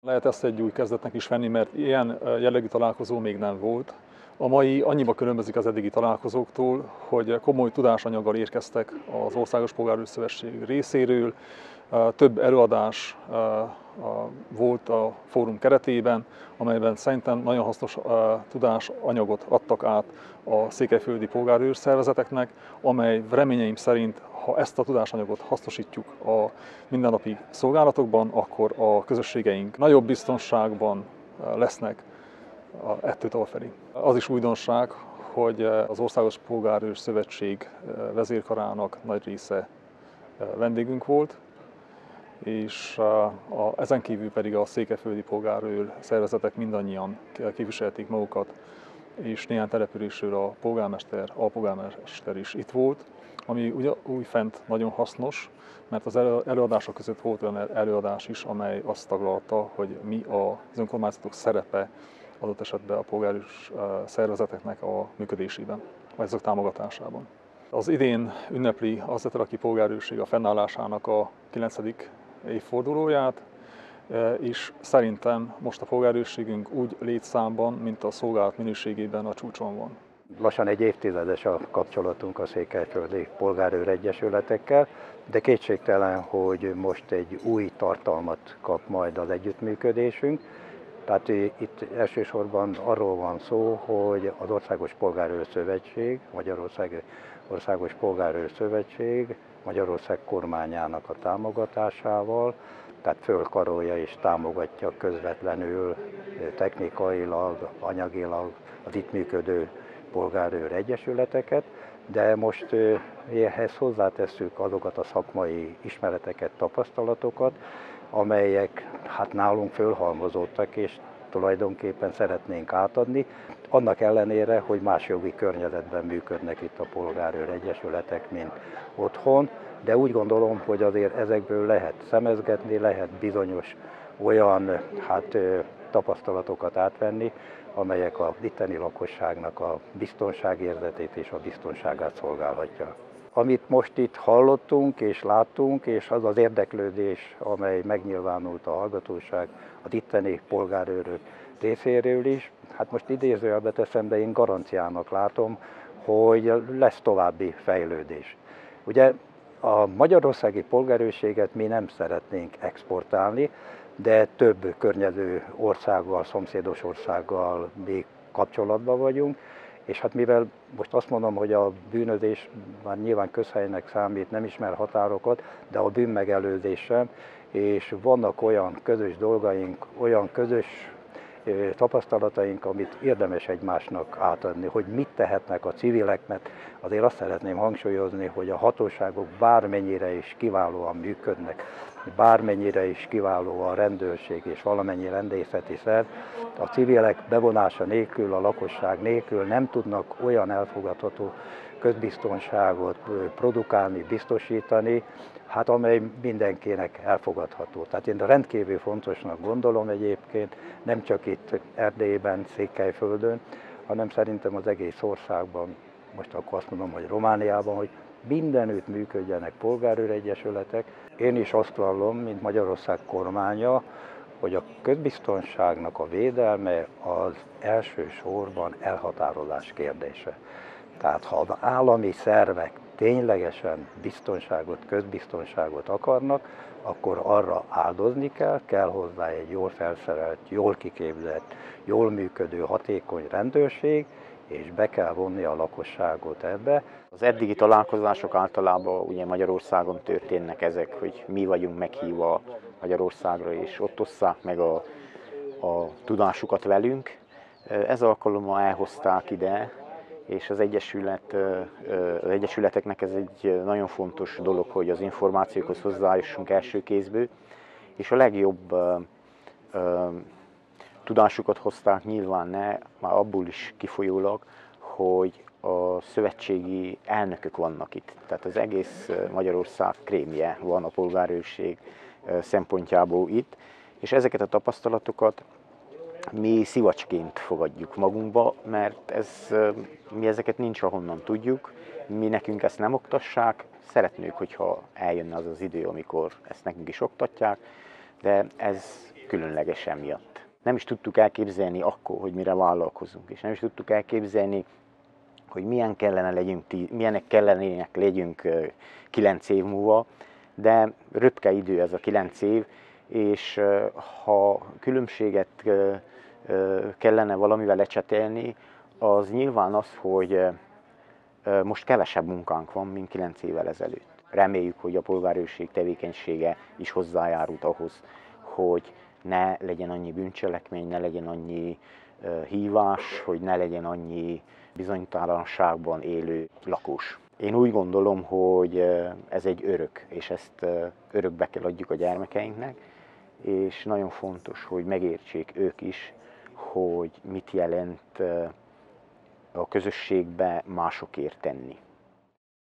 Lehet ezt egy új kezdetnek is venni, mert ilyen jellegű találkozó még nem volt. A mai annyiba különbözik az eddigi találkozóktól, hogy komoly tudásanyaggal érkeztek az Országos Polgárőr Szövetség részéről. Több előadás volt a fórum keretében, amelyben szerintem nagyon hasznos tudásanyagot adtak át a székelyföldi polgárőr szervezeteknek, amely reményeim szerint, ha ezt a tudásanyagot hasznosítjuk a mindennapi szolgálatokban, akkor a közösségeink nagyobb biztonságban lesznek ettől továbbfelé. Az is újdonság, hogy az Országos Polgárőr Szövetség vezérkarának nagy része vendégünk volt, és ezen kívül pedig a székelyföldi polgárőr szervezetek mindannyian képviselték magukat, és néhány településről a polgármester, alpolgármester is itt volt, ami ugye újfent nagyon hasznos, mert az előadások között volt olyan előadás is, amely azt taglalta, hogy mi az önkormányzatok szerepe adott esetben a polgárőr szervezeteknek a működésében, vagy azok támogatásában. Az idén ünnepli az Zetelaki Polgárőrség a fennállásának a 9. évfordulóját, és szerintem most a polgárőrségünk úgy létszámban, mint a szolgálat minőségében a csúcson van. Lassan egy évtizedes a kapcsolatunk a székelyföldi polgárőr egyesületekkel, de kétségtelen, hogy most egy új tartalmat kap majd az együttműködésünk. Tehát itt elsősorban arról van szó, hogy az Országos Polgárőr Szövetség, Országos Polgárőr Szövetség Magyarország kormányának a támogatásával, tehát fölkarolja és támogatja közvetlenül technikailag, anyagilag az itt működő polgárőr egyesületeket, de most ehhez hozzátesszük azokat a szakmai ismereteket, tapasztalatokat, amelyek hát nálunk fölhalmozódtak, és tulajdonképpen szeretnénk átadni, annak ellenére, hogy más jogi környezetben működnek itt a polgárőr egyesületek, mint otthon, de úgy gondolom, hogy azért ezekből lehet szemezgetni, lehet bizonyos olyan tapasztalatokat átvenni, amelyek a itteni lakosságnak a biztonságérzetét és a biztonságát szolgálhatja. Amit most itt hallottunk és láttunk, és az az érdeklődés, amely megnyilvánult a hallgatóság, az itteni polgárőrök részéről is, hát most idézőjelbe teszem, de én garanciának látom, hogy lesz további fejlődés. Ugye a magyarországi polgárőrséget mi nem szeretnénk exportálni, de több környező országgal, szomszédos országgal még kapcsolatban vagyunk, és hát mivel most azt mondom, hogy a bűnözés már nyilván közhelynek számít, nem ismer határokat, de a bűnmegelőzés sem, és vannak olyan közös dolgaink, olyan közös tapasztalataink, amit érdemes egymásnak átadni, hogy mit tehetnek a civilek, mert azért azt szeretném hangsúlyozni, hogy a hatóságok bármennyire is kiválóan működnek, bármennyire is kiváló a rendőrség és valamennyi rendészeti szerv, a civilek bevonása nélkül, a lakosság nélkül nem tudnak olyan elfogadható közbiztonságot produkálni, biztosítani, hát amely mindenkinek elfogadható. Tehát én rendkívül fontosnak gondolom egyébként, nem csak itt Erdélyben, Székelyföldön, hanem szerintem az egész országban, most akkor azt mondom, hogy Romániában, hogy mindenütt működjenek polgárőregyesületek. Én is azt vallom, mint Magyarország kormánya, hogy a közbiztonságnak a védelme az elsősorban elhatározás kérdése. Tehát ha az állami szervek ténylegesen biztonságot, közbiztonságot akarnak, akkor arra áldozni kell hozzá egy jól felszerelt, jól kiképzett, jól működő, hatékony rendőrség, és be kell vonni a lakosságot ebbe. Az eddigi találkozások általában ugye Magyarországon történnek ezek, hogy mi vagyunk meghívva Magyarországra, és ott osszák meg a tudásukat velünk. Ez alkalommal elhozták ide, és az egyesületeknek ez egy nagyon fontos dolog, hogy az információkhoz hozzájussunk első kézből, és a legjobb tudásukat hozták nyilván már abból is kifolyólag, hogy a szövetségi elnökök vannak itt. Tehát az egész Magyarország krémje van a polgárőrség szempontjából itt, és ezeket a tapasztalatokat mi szivacsként fogadjuk magunkba, mert mi ezeket nincs, ahonnan tudjuk, mi nekünk ezt nem oktassák, szeretnék, hogyha eljönne az az idő, amikor ezt nekünk is oktatják, de ez különleges emiatt. Nem is tudtuk elképzelni akkor, hogy mire vállalkozunk, és nem is tudtuk elképzelni, hogy milyenek kellenének legyünk 9 év múlva, de röpke idő ez a 9 év, és ha különbséget kellene valamivel lecsetelni, az nyilván az, hogy most kevesebb munkánk van, mint 9 évvel ezelőtt. Reméljük, hogy a polgárőrség tevékenysége is hozzájárult ahhoz, hogy ne legyen annyi bűncselekmény, ne legyen annyi hívás, hogy ne legyen annyi bizonytalanságban élő lakós. Én úgy gondolom, hogy ez egy örök, és ezt örökbe kell adjuk a gyermekeinknek, és nagyon fontos, hogy megértsék ők is, hogy mit jelent a közösségbe másokért tenni.